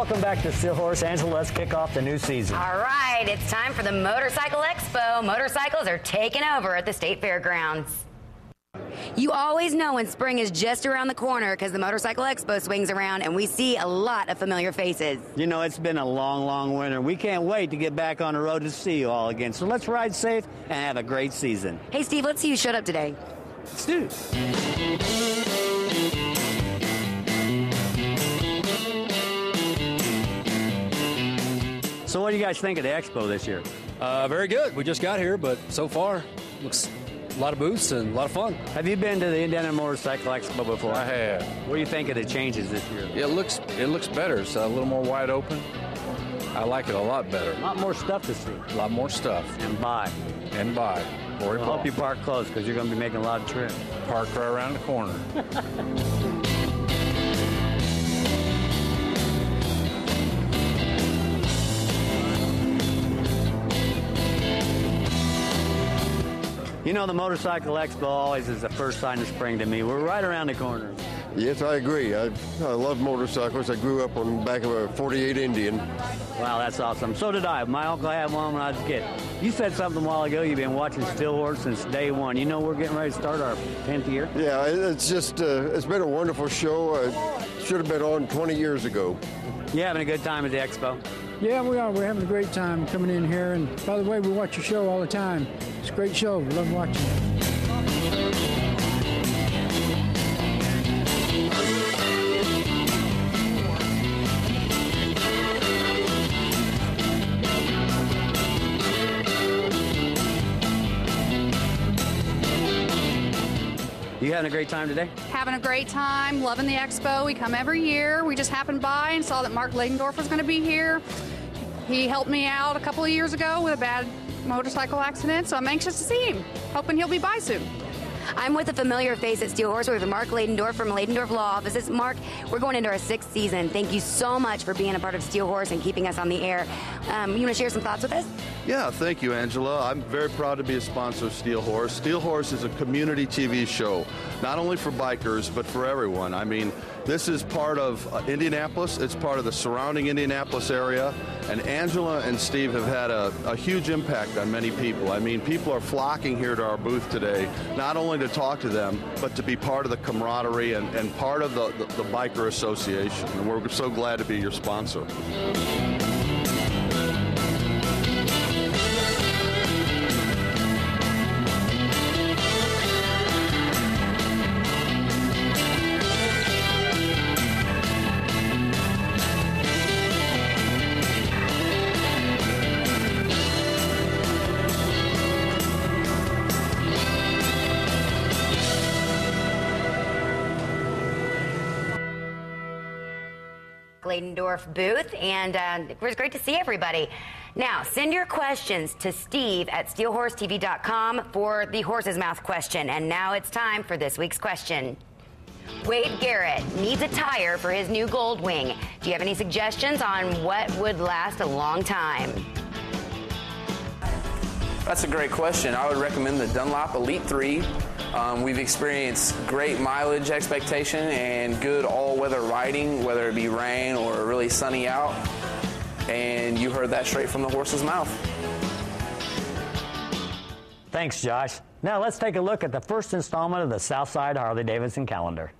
Welcome back to Steel Horse. Angela, let's kick off the new season. All right, it's time for the Motorcycle Expo. Motorcycles are taking over at the State Fairgrounds. You always know when spring is just around the corner because the Motorcycle Expo swings around and we see a lot of familiar faces. You know, it's been a long, long winter. We can't wait to get back on the road to see you all again. So let's ride safe and have a great season. Hey, Steve, let's see who showed up today. Let's do it. So what do you guys think of the Expo this year? Very good. We just got here, but so far, looks a lot of booths and a lot of fun. Have you been to the Indiana Motorcycle Expo before? I have. What do you think of the changes this year? It looks better. It's a little more wide open. I like it a lot better. A lot more stuff to see. A lot more stuff. And buy. And buy. I hope you park close because you're going to be making a lot of trips. Park right around the corner. You know, the Motorcycle Expo always is the first sign of spring to me. We're right around the corner. Yes, I agree. I love motorcycles. I grew up on the back of a 48 Indian. Wow, that's awesome. So did I. My uncle had one when I was a kid. You said something a while ago. You've been watching Steel Horse since day one. You know we're getting ready to start our 10th year? Yeah, it's just, it's been a wonderful show. Should have been on 20 years ago. You having a good time at the Expo? Yeah, we are. We're having a great time coming in here. And by the way, we watch your show all the time. It's a great show. We love watching it. You having a great time today? Having a great time, loving the Expo. We come every year. We just happened by and saw that Mark Ladendorf was going to be here. He helped me out a couple of years ago with a bad motorcycle accident, so I'm anxious to see him. Hoping he'll be by soon. I'm with a familiar face at Steel Horse. We're with Mark Ladendorf from Ladendorf Law Offices. Mark, we're going into our 6th season. Thank you so much for being a part of Steel Horse and keeping us on the air. You want to share some thoughts with us? Yeah, thank you, Angela. I'm very proud to be a sponsor of Steel Horse. Steel Horse is a community TV show, not only for bikers, but for everyone. I mean, this is part of Indianapolis. It's part of the surrounding Indianapolis area. And Angela and Steve have had a huge impact on many people. I mean, people are flocking here to our booth today, not only to talk to them, but to be part of the camaraderie and part of the Biker Association. And we're so glad to be your sponsor. Ladendorf booth, and it was great to see everybody. Now, send your questions to Steve at steelhorsetv.com for the horse's mouth question. And now it's time for this week's question. Wade Garrett needs a tire for his new Goldwing. Do you have any suggestions on what would last a long time? That's a great question. I would recommend the Dunlop Elite 3. We've experienced great mileage expectation and good all-weather riding, whether it be rain or really sunny out. And you heard that straight from the horse's mouth. Thanks, Josh. Now let's take a look at the first installment of the Southside Harley-Davidson calendar.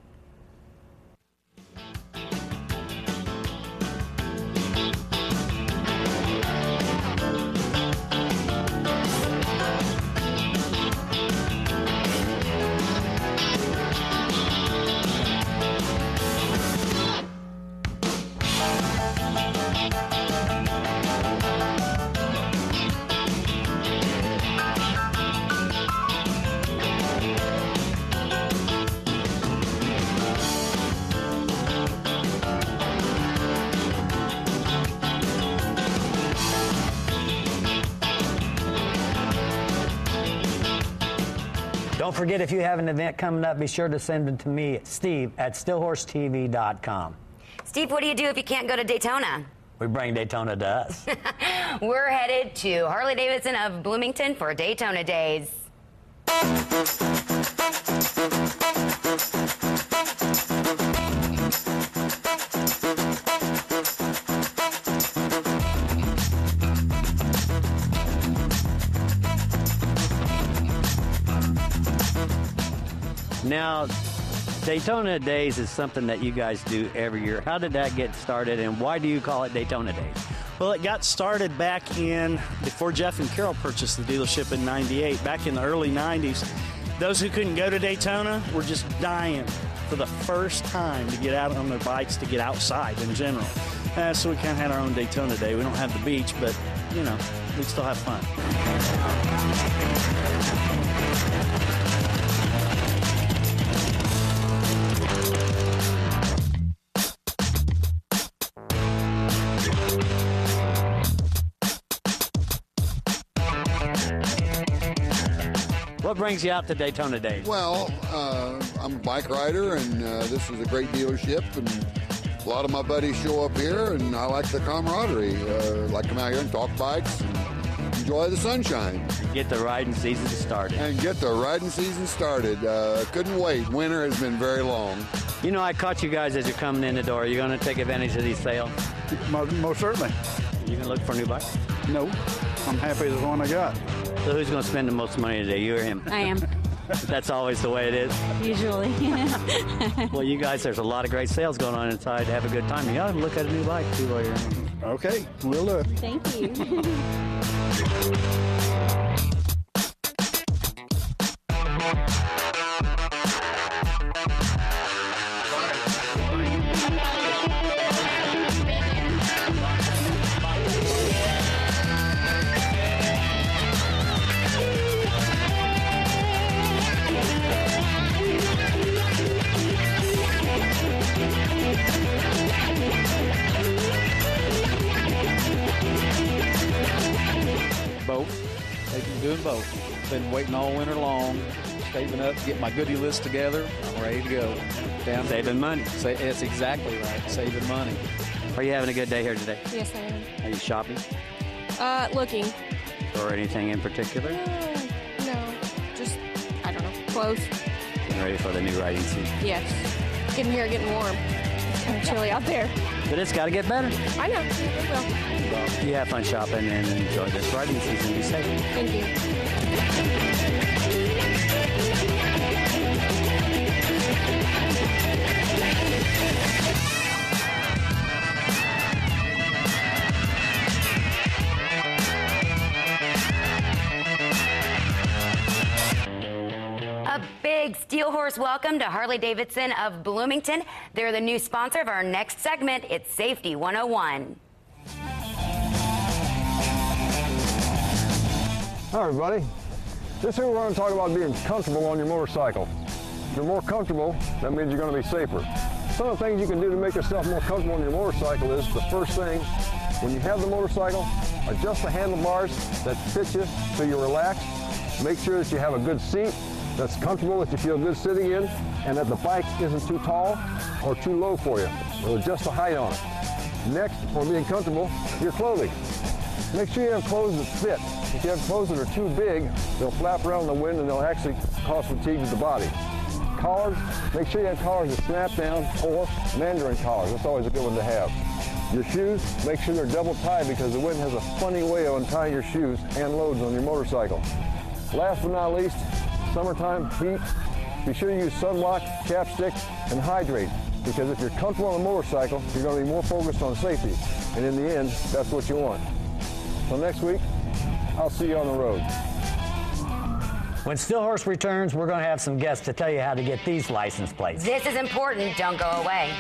Don't forget, if you have an event coming up, be sure to send it to me, Steve, at steelhorsetv.com. Steve, what do you do if you can't go to Daytona? We bring Daytona to us. We're headed to Harley-Davidson of Bloomington for Daytona Days. Now, Daytona Days is something that you guys do every year. How did that get started, and why do you call it Daytona Days? Well, it got started back before Jeff and Carol purchased the dealership in '98, back in the early 90s. Those who couldn't go to Daytona were just dying for the first time to get out on their bikes, to get outside in general. So we kind of had our own Daytona Day. We don't have the beach, but, you know, we still have fun. What brings you out to Daytona Days? Well, I'm a bike rider, and this is a great dealership, and a lot of my buddies show up here, and I like the camaraderie. Like to come out here and talk bikes and enjoy the sunshine. Get the riding season started. Couldn't wait. Winter has been very long. You know, I caught you guys as you're coming in the door. Are you going to take advantage of these sales? Most certainly. You going to look for a new bike? No, I'm happy with the one I got. So who's going to spend the most money today, you or him? I am. That's always the way it is. Usually. Well, you guys, there's a lot of great sales going on inside. Have a good time. You ought to look at a new bike, too, while you're in. Okay, we'll do it. Thank you. Both. They've been doing both. Been waiting all winter long, saving up, get my goodie list together. I'm ready to go. Down saving money. That's exactly right. Saving money. Are you having a good day here today? Yes, I am. Are you shopping? Looking. Or anything in particular? No. Just, I don't know, clothes. Getting ready for the new riding season? Yes. Getting here, getting warm. It's kind of chilly out there. But it's got to get better. I know. It will. Well, you have fun shopping and enjoy this riding season. Be safe. Thank you. A big Steel Horse welcome to Harley-Davidson of Bloomington. They're the new sponsor of our next segment. It's Safety 101. Hi, everybody. This year we're going to talk about being comfortable on your motorcycle. If you're more comfortable, that means you're going to be safer. Some of the things you can do to make yourself more comfortable on your motorcycle is, the first thing, when you have the motorcycle, adjust the handlebars that fit you so you're relaxed. Make sure that you have a good seat that's comfortable, that you feel good sitting in, and that the bike isn't too tall or too low for you. It'll adjust the height on it. Next, for being comfortable, your clothing. Make sure you have clothes that fit. If you have clothes that are too big, they'll flap around in the wind and they'll actually cause fatigue to the body. Collars, make sure you have collars that snap down, or mandarin collars. That's always a good one to have. Your shoes, make sure they're double tied, because the wind has a funny way of untying your shoes and loads on your motorcycle. Last but not least, summertime, heat, be sure you use sunblock, chapstick, and hydrate, because if you're comfortable on a motorcycle, you're going to be more focused on safety, and in the end, that's what you want. So next week, I'll see you on the road. When Steel Horse returns, we're going to have some guests to tell you how to get these license plates. This is important. Don't go away.